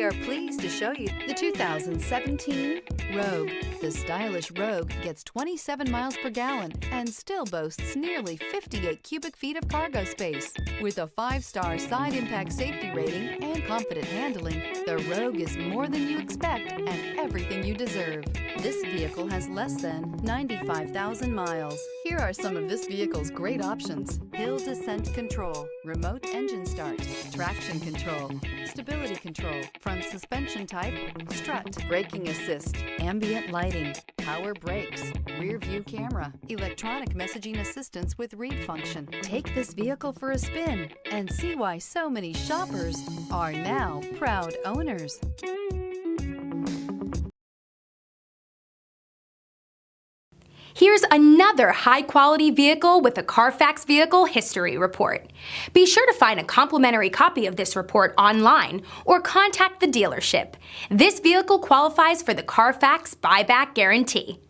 We are pleased to show you the 2017 Rogue. The stylish Rogue gets 27 miles per gallon and still boasts nearly 58 cubic feet of cargo space. With a 5-star side impact safety rating and confident handling, the Rogue is more than you expect and everything you deserve. This vehicle has less than 95,000 miles. Here are some of this vehicle's great options: hill descent control, remote engine start, traction control, stability control, front suspension type, strut, braking assist, ambient lighting, power brakes, rear view camera, electronic messaging assistance with read function. Take this vehicle for a spin and see why so many shoppers are now proud owners. Here's another high-quality vehicle with a Carfax Vehicle History Report. Be sure to find a complimentary copy of this report online or contact the dealership. This vehicle qualifies for the Carfax Buyback Guarantee.